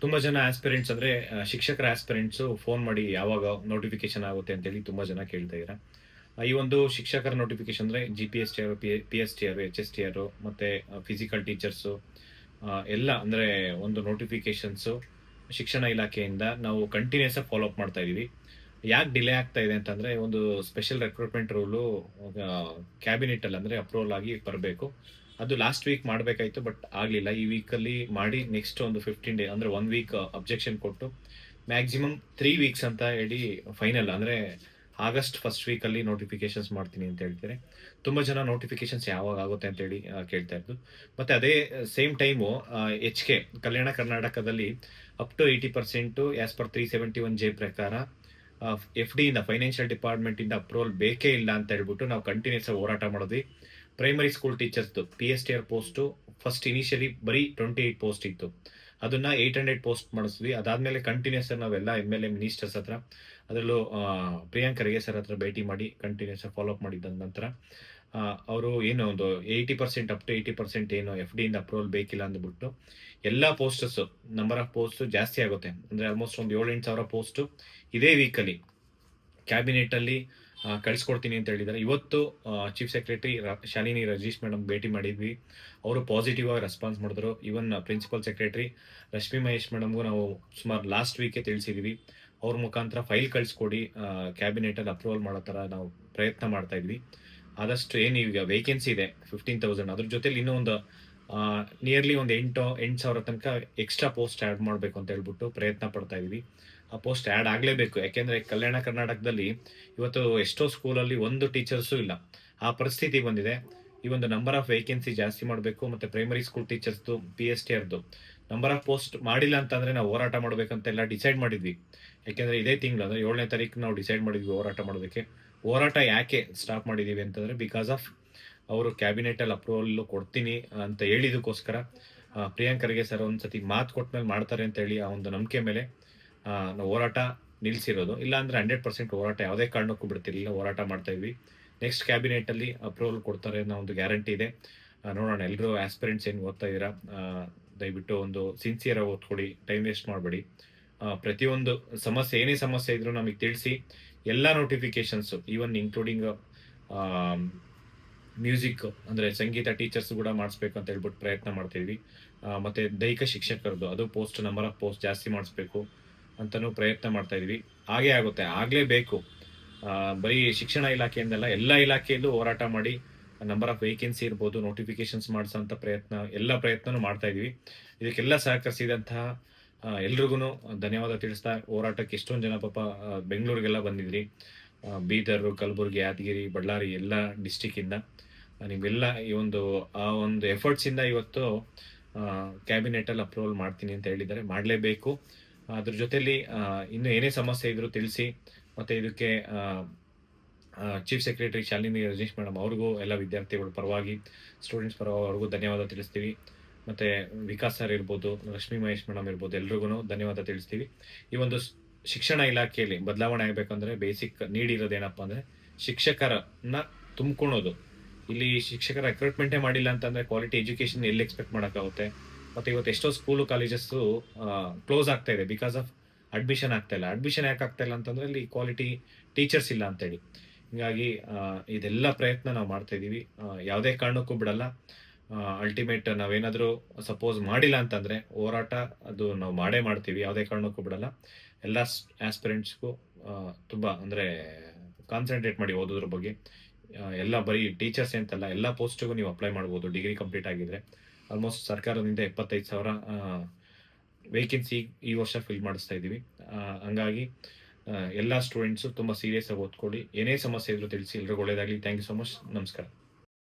ತುಂಬ ಜನ ಆಸ್ಪಿರೆಂಟ್ಸ್ ಅಂದರೆ ಶಿಕ್ಷಕರ ಆಸ್ಪಿರೆಂಟ್ಸು ಫೋನ್ ಮಾಡಿ ಯಾವಾಗ ನೋಟಿಫಿಕೇಶನ್ ಆಗುತ್ತೆ ಅಂತೇಳಿ ತುಂಬ ಜನ ಕೇಳ್ತಾ ಇದ್ದಾರೆ. ಈ ಒಂದು ಶಿಕ್ಷಕರ ನೋಟಿಫಿಕೇಶನ್ ಅಂದರೆ G P S T R, P S T R, H S T R ಮತ್ತು ಫಿಸಿಕಲ್ ಟೀಚರ್ಸು ಎಲ್ಲ ಅಂದರೆ ಒಂದು ನೋಟಿಫಿಕೇಶನ್ಸು ಶಿಕ್ಷಣ ಇಲಾಖೆಯಿಂದ ನಾವು ಕಂಟಿನ್ಯೂಸ್ ಆಗಿ ಫಾಲೋ ಅಪ್ ಮಾಡ್ತಾ ಇದ್ದೀವಿ. ಯಾಕೆ ಡಿಲೇ ಆಗ್ತಾ ಇದೆ ಅಂತಂದರೆ ಒಂದು ಸ್ಪೆಷಲ್ ರೆಕ್ರೂಟ್ಮೆಂಟ್ ರೂಲು ಕ್ಯಾಬಿನೆಟಲ್ಲಿ ಅಂದರೆ ಅಪ್ರೂವಲ್ ಆಗಿ ಬರಬೇಕು. ಅದು ಲಾಸ್ಟ್ ವೀಕ್ ಮಾಡಬೇಕಾಯಿತು, ಬಟ್ ಆಗಲಿಲ್ಲ. ಈ ವೀಕಲ್ಲಿ ಮಾಡಿ ನೆಕ್ಸ್ಟ್ ಒಂದು 15 ಡೇ ಅಂದರೆ 1 ವೀಕ್ ಅಬ್ಜೆಕ್ಷನ್ ಕೊಟ್ಟು ಮ್ಯಾಕ್ಸಿಮಮ್ 3 ವೀಕ್ಸ್ ಅಂತ ಹೇಳಿ ಫೈನಲ್ ಅಂದರೆ ಆಗಸ್ಟ್ ಫಸ್ಟ್ ವೀಕಲ್ಲಿ ನೋಟಿಫಿಕೇಶನ್ಸ್ ಮಾಡ್ತೀನಿ ಅಂತ ಹೇಳ್ತಾರೆ. ತುಂಬ ಜನ ನೋಟಿಫಿಕೇಶನ್ಸ್ ಯಾವಾಗ ಆಗುತ್ತೆ ಅಂತೇಳಿ ಕೇಳ್ತಾ ಇದ್ದು. ಮತ್ತು ಅದೇ same time H K Kalyana ಕರ್ನಾಟಕದಲ್ಲಿ up to 80% as per 371 J ಪ್ರಕಾರ ಎಫ್ ಡಿಯಿಂದ ಫೈನಾನ್ಷಿಯಲ್ ಡಿಪಾರ್ಟ್ಮೆಂಟಿಂದ ಅಪ್ರೂವಲ್ ಬೇಕೇ ಇಲ್ಲ ಅಂತ ಹೇಳ್ಬಿಟ್ಟು ನಾವು ಕಂಟಿನ್ಯೂಸ್ ಆಗಿ ಹೋರಾಟ ಮಾಡಿದ್ವಿ. ಪ್ರೈಮರಿ ಸ್ಕೂಲ್ ಟೀಚರ್ಸ್ದು P S T R post first initially ಬರೀ 28 ಪೋಸ್ಟ್ ಇತ್ತು. ಅದನ್ನ 800 ಪೋಸ್ಟ್ ಮಾಡಿಸಿದ್ವಿ. ಅದಾದಮೇಲೆ ಕಂಟಿನ್ಯೂಸ್ ನಾವೆಲ್ಲ ಎಮ್ ಎಲ್ ಎ ಮಿನಿಸ್ಟರ್ಸ್ ಹತ್ರ, ಅದರಲ್ಲೂ ಪ್ರಿಯಾಂಕ್ ಖರ್ಗೆ ಸರ್ ಹತ್ರ ಭೇಟಿ ಮಾಡಿ ಕಂಟಿನ್ಯೂಸ್ ಫಾಲೋ ಅಪ್ ಮಾಡಿದ ನಂತರ ಅವರು ಏನು ಒಂದು 80% ಅಪ್ ಟು 80% ಏನು ಎಫ್ ಡಿಯಿಂದ ಅಪ್ರೂವಲ್ ಬೇಕಿಲ್ಲ ಅಂದ್ಬಿಟ್ಟು ಎಲ್ಲ ಪೋಸ್ಟಸ್ಸು ನಂಬರ್ ಆಫ್ ಪೋಸ್ಟ್ ಜಾಸ್ತಿ ಆಗುತ್ತೆ. ಅಂದರೆ ಆಲ್ಮೋಸ್ಟ್ ಒಂದು 7-8 ಸಾವಿರ ಪೋಸ್ಟು ಇದೇ ವೀಕಲ್ಲಿ ಕ್ಯಾಬಿನೆಟಲ್ಲಿ ಕಳಿಸ್ಕೊಡ್ತೀನಿ ಅಂತ ಹೇಳಿದ್ದಾರೆ. ಇವತ್ತು chief secretary Shalini Rajneesh madam ಭೇಟಿ ಮಾಡಿದ್ವಿ. ಅವರು ಪಾಸಿಟಿವ್ ಆಗಿ ರೆಸ್ಪಾನ್ಸ್ ಮಾಡಿದ್ರು. Even principal secretary Rashmi Mahesh ಮೇಡಮ್ಗೂ ನಾವು ಸುಮಾರು ಲಾಸ್ಟ್ ವೀಕೆ ತಿಳಿಸಿದ್ವಿ. ಅವ್ರ ಮುಖಾಂತರ ಫೈಲ್ ಕಳಿಸ್ಕೊಡಿ, ಕ್ಯಾಬಿನೆಟಲ್ಲಿ ಅಪ್ರೂವಲ್ ಮಾಡೋ ಥರ ನಾವು ಪ್ರಯತ್ನ ಮಾಡ್ತಾ ಇದ್ವಿ. ಆದಷ್ಟು ಏನು ಈಗ ವೇಕೆನ್ಸಿ ಇದೆ 15,000, ಅದ್ರ ಜೊತೆಲಿ ಇನ್ನೂ ಒಂದು ನಿಯರ್ಲಿ ಒಂದು 8,000 ತನಕ ಎಕ್ಸ್ಟ್ರಾ ಪೋಸ್ಟ್ ಆ್ಯಡ್ ಮಾಡಬೇಕು ಅಂತ ಹೇಳ್ಬಿಟ್ಟು ಪ್ರಯತ್ನ ಪಡ್ತಾ ಇದ್ವಿ. ಆ ಪೋಸ್ಟ್ ಆ್ಯಡ್ ಆಗಲೇಬೇಕು. ಯಾಕೆಂದರೆ ಕಲ್ಯಾಣ ಕರ್ನಾಟಕದಲ್ಲಿ ಇವತ್ತು ಎಷ್ಟೋ ಸ್ಕೂಲಲ್ಲಿ ಒಂದು ಟೀಚರ್ಸು ಇಲ್ಲ, ಆ ಪರಿಸ್ಥಿತಿ ಬಂದಿದೆ. ಈ ಒಂದು ನಂಬರ್ ಆಫ್ ವೇಕೆನ್ಸಿ ಜಾಸ್ತಿ ಮಾಡಬೇಕು. ಮತ್ತು ಪ್ರೈಮರಿ ಸ್ಕೂಲ್ ಟೀಚರ್ಸ್ದು ಪಿ ಎಸ್ ಟಿ ಆರ್ದು ನಂಬರ್ ಆಫ್ ಪೋಸ್ಟ್ ಮಾಡಿಲ್ಲ ಅಂತಂದರೆ ನಾವು ಹೋರಾಟ ಮಾಡಬೇಕಂತೆಲ್ಲ ಡಿಸೈಡ್ ಮಾಡಿದ್ವಿ. ಯಾಕೆಂದರೆ ಇದೇ ತಿಂಗಳು ಅಂದರೆ 7ನೇ ತಾರೀಕು ನಾವು ಡಿಸೈಡ್ ಮಾಡಿದ್ವಿ ಹೋರಾಟ ಮಾಡೋದಕ್ಕೆ. ಹೋರಾಟ ಯಾಕೆ ಸ್ಟಾಪ್ ಮಾಡಿದ್ದೀವಿ ಅಂತಂದರೆ ಬಿಕಾಸ್ ಆಫ್ ಅವರು ಕ್ಯಾಬಿನೆಟಲ್ಲಿ ಅಪ್ರೂವಲ್ಲು ಕೊಡ್ತೀನಿ ಅಂತ ಹೇಳಿದಕ್ಕೋಸ್ಕರ ಪ್ರಿಯಾಂಕ್ ಖರ್ಗೆ ಸರ್ ಒಂದು ಸತಿ ಮಾತು ಕೊಟ್ಟ ಮಾಡ್ತಾರೆ ಅಂತೇಳಿ ಆ ಒಂದು ನಂಬಿಕೆ ಮೇಲೆ ನಾವು ಹೋರಾಟ ನಿಲ್ಲಿಸಿರೋದು. ಇಲ್ಲಾಂದರೆ 100% ಹೋರಾಟ ಯಾವುದೇ ಕಾರಣಕ್ಕೂ ಬಿಡ್ತಿರಲಿಲ್ಲ, ಹೋರಾಟ ಮಾಡ್ತಾ ಇದ್ವಿ. ನೆಕ್ಸ್ಟ್ ಕ್ಯಾಬಿನೆಟಲ್ಲಿ ಅಪ್ರೂವಲ್ ಕೊಡ್ತಾರೆ ಅನ್ನೋ ಒಂದು ಗ್ಯಾರಂಟಿ ಇದೆ. ನೋಡೋಣ. ಎಲ್ಲರೂ ಆಸ್ಪಿರೆಂಟ್ಸ್ ಏನು ಓದ್ತಾ ಇದ್ದೀರಾ, ದಯವಿಟ್ಟು ಒಂದು ಸಿನ್ಸಿಯರಾಗಿ ಓದ್ಕೊಡಿ, ಟೈಮ್ ವೇಸ್ಟ್ ಮಾಡಬೇಡಿ. ಪ್ರತಿಯೊಂದು ಸಮಸ್ಯೆ ಏನೇ ಸಮಸ್ಯೆ ಇದ್ರೂ ನಮಗೆ ತಿಳಿಸಿ. ಎಲ್ಲ ನೋಟಿಫಿಕೇಶನ್ಸು ಈವನ್ ಇನ್ಕ್ಲೂಡಿಂಗ್ ಮ್ಯೂಸಿಕ್ ಅಂದರೆ ಸಂಗೀತ ಟೀಚರ್ಸ್ ಕೂಡ ಮಾಡಿಸ್ಬೇಕು ಅಂತ ಹೇಳ್ಬಿಟ್ಟು ಪ್ರಯತ್ನ ಮಾಡ್ತಾಯಿದ್ವಿ. ಮತ್ತು ದೈಹಿಕ ಶಿಕ್ಷಕರದ್ದು ಅದು ಪೋಸ್ಟ್ ನಂಬರ್ ಆಫ್ ಪೋಸ್ಟ್ ಜಾಸ್ತಿ ಮಾಡಿಸ್ಬೇಕು ಅಂತಲೂ ಪ್ರಯತ್ನ ಮಾಡ್ತಾ ಇದ್ವಿ. ಹಾಗೇ ಆಗುತ್ತೆ, ಆಗಲೇಬೇಕು. ಬರೀ ಶಿಕ್ಷಣ ಇಲಾಖೆಯಿಂದಲ್ಲ, ಎಲ್ಲ ಇಲಾಖೆಯಲ್ಲೂ ಹೋರಾಟ ಮಾಡಿ ನಂಬರ್ ಆಫ್ ವೇಕೆನ್ಸಿ ಇರ್ಬೋದು, ನೋಟಿಫಿಕೇಶನ್ಸ್ ಮಾಡಿಸೋಂಥ ಎಲ್ಲ ಪ್ರಯತ್ನನೂ ಮಾಡ್ತಾ ಇದ್ವಿ. ಇದಕ್ಕೆಲ್ಲ ಸಹಕರಿಸಿದಂತಹ ಎಲ್ರಿಗೂ ಧನ್ಯವಾದ ತಿಳಿಸ್ತಾ, ಹೋರಾಟಕ್ಕೆ ಎಷ್ಟೊಂದು ಜನ ಪಾಪ ಬೆಂಗಳೂರಿಗೆಲ್ಲ ಬಂದಿದ್ರಿ, ಬೀದರ್, ಕಲಬುರಗಿ, ಯಾದಗಿರಿ, ಬಳ್ಳಾರಿ ಎಲ್ಲ ಡಿಸ್ಟಿಕ್ಕಿಂದ ನಿಮ್ಮೆಲ್ಲ ಈ ಒಂದು ಎಫರ್ಟ್ಸಿಂದ ಇವತ್ತು ಕ್ಯಾಬಿನೆಟಲ್ಲಿ ಅಪ್ರೂವಲ್ ಮಾಡ್ತೀನಿ ಅಂತ ಹೇಳಿದ್ದಾರೆ. ಮಾಡಲೇಬೇಕು. ಅದ್ರ ಜೊತೆಲಿ ಇನ್ನೂ ಏನೇ ಸಮಸ್ಯೆ ಇದ್ರೂ ತಿಳಿಸಿ. ಮತ್ತು ಇದಕ್ಕೆ chief secretary Shalini Rajneesh madam ಅವ್ರಿಗೂ, ಎಲ್ಲ ವಿದ್ಯಾರ್ಥಿಗಳ ಪರವಾಗಿ, ಸ್ಟೂಡೆಂಟ್ಸ್ ಪರವಾಗಿ ಅವ್ರಿಗೂ ಧನ್ಯವಾದ ತಿಳಿಸ್ತೀವಿ. ಮತ್ತು ವಿಕಾಸ್ ಸರ್ ಇರ್ಬೋದು, ರಶ್ಮಿ ಮಹೇಶ್ ಮೇಡಮ್ ಇರ್ಬೋದು, ಎಲ್ರಿಗೂ ಧನ್ಯವಾದ ತಿಳಿಸ್ತೀವಿ. ಈ ಒಂದು ಶಿಕ್ಷಣ ಇಲಾಖೆಯಲ್ಲಿ ಬದಲಾವಣೆ ಆಗಬೇಕಂದ್ರೆ ಬೇಸಿಕ್ ನೀಡ್ ಇರೋದೇನಪ್ಪ ಅಂದರೆ ಶಿಕ್ಷಕರನ್ನ ತುಂಬ್ಕೊಳೋದು. ಇಲ್ಲಿ ಶಿಕ್ಷಕರ ರಿಕ್ರೂಟ್ಮೆಂಟೇ ಮಾಡಿಲ್ಲ ಅಂತಂದರೆ ಕ್ವಾಲಿಟಿ ಎಜುಕೇಷನ್ ಎಲ್ಲಿ ಎಕ್ಸ್ಪೆಕ್ಟ್ ಮಾಡೋಕ್ಕಾಗುತ್ತೆ. ಮತ್ತು ಇವತ್ತು ಎಷ್ಟೋ ಸ್ಕೂಲು ಕಾಲೇಜಸ್ಸು ಕ್ಲೋಸ್ ಆಗ್ತಾ ಇದೆ ಬಿಕಾಸ್ ಆಫ್ ಅಡ್ಮಿಷನ್ ಆಗ್ತಾಯಿಲ್ಲ. ಅಡ್ಮಿಷನ್ ಯಾಕೆ ಆಗ್ತಾಯಿಲ್ಲ ಅಂತಂದರೆ ಅಲ್ಲಿ ಕ್ವಾಲಿಟಿ ಟೀಚರ್ಸ್ ಇಲ್ಲ ಅಂತೇಳಿ. ಹೀಗಾಗಿ ಇದೆಲ್ಲ ಪ್ರಯತ್ನ ನಾವು ಮಾಡ್ತಾಯಿದ್ದೀವಿ, ಯಾವುದೇ ಕಾರಣಕ್ಕೂ ಬಿಡಲ್ಲ. ಅಲ್ಟಿಮೇಟ್ ನಾವೇನಾದರೂ ಸಪೋಸ್ ಮಾಡಿಲ್ಲ ಅಂತಂದರೆ ಹೋರಾಟ ಅದು ನಾವು ಮಾಡೇ ಮಾಡ್ತೀವಿ, ಯಾವುದೇ ಕಾರಣಕ್ಕೂ ಬಿಡಲ್ಲ. ಎಲ್ಲ ಆಸ್ಪಿರೆಂಟ್ಸ್ಗೂ ತುಂಬ ಅಂದರೆ ಕಾನ್ಸಂಟ್ರೇಟ್ ಮಾಡಿ ಓದೋದ್ರ ಬಗ್ಗೆ. ಎಲ್ಲ ಬರೀ ಟೀಚರ್ಸ್ ಅಂತಲ್ಲ, ಎಲ್ಲ ಪೋಸ್ಟಿಗೂ ನೀವು ಅಪ್ಲೈ ಮಾಡ್ಬೋದು ಡಿಗ್ರಿ ಕಂಪ್ಲೀಟ್ ಆಗಿದ್ರೆ. ಆಲ್ಮೋಸ್ಟ್ ಸರ್ಕಾರದಿಂದ 75,000 ವೇಕೆನ್ಸಿ ಈ ವರ್ಷ ಫಿಲ್ ಮಾಡಿಸ್ತಾ ಇದ್ದೀವಿ. ಹಂಗಾಗಿ ಎಲ್ಲ ಸ್ಟೂಡೆಂಟ್ಸು ತುಂಬ ಸೀರಿಯಸ್ ಆಗಿ ಓದ್ಕೊಳ್ಳಿ. ಏನೇ ಸಮಸ್ಯೆ ಇದ್ರೂ ತಿಳಿಸಿ. ಎಲ್ರಿಗೂ ಒಳ್ಳೆಯದಾಗಲಿ. Thank you so much. ನಮಸ್ಕಾರ.